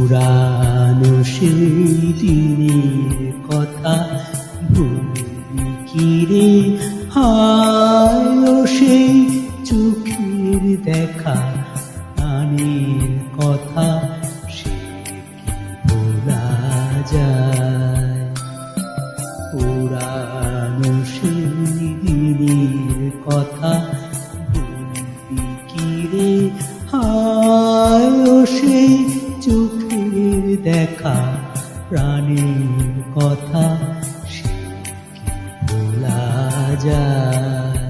পুরানো সেই দিনের কথা ভুলি কি রে? হায় ও সেই চোখের দেখা, প্রাণের কথা সে কি ভোলা যায়? পুরানো সেই দিনের কথা ভুলি কি রে? হায় ও সেই চোখের দেখা, প্রাণের কথা সে কি ভোলা যায়?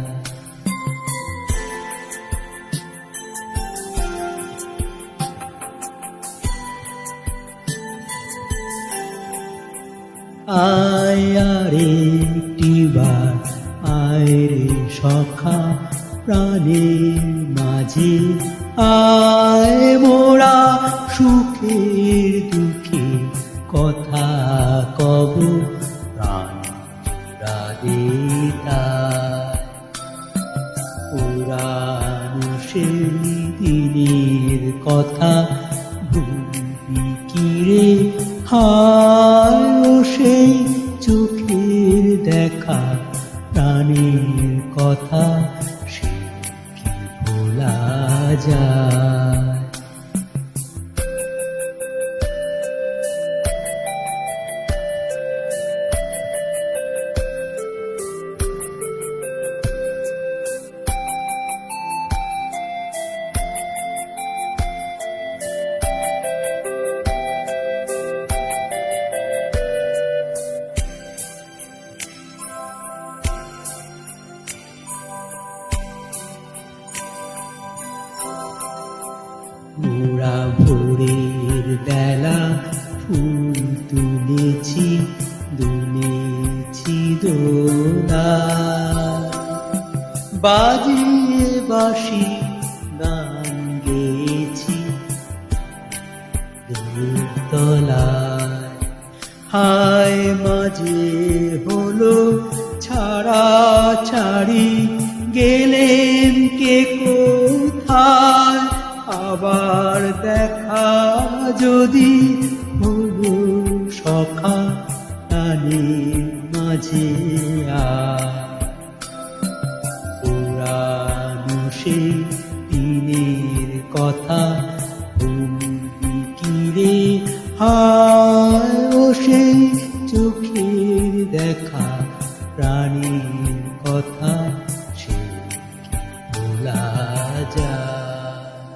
আয় আরেকটিবার আয় রে সখা, প্রাণের মাঝে আয় মোরা সুখের দুঃখে কথা কব, প্রাণ জোড়া দে তাই। পুরানো সেই দিনের কথা ভুলি কি রে? হায় ও সেই চোখের দেখা, প্রাণের কথা সে কি ভোলা যায়? মোরা ভোরের বেলা ফুল তুলেছি, দুলেছি দোলা, বাজিয়ে বাঁশি গান গেয়েছি তলায়। হায় মাঝে হলো ছাড়া ছাড়ি, গেলেন কে কোথায়? আবার দেখা যদি হলো সখা, প্রাণের মাঝে পুরানো সেই দিনের কথা ভুলি কি রে? হায় ও সেই চোখের দেখা, প্রাণীর কথা সে কি ভোলা যায়?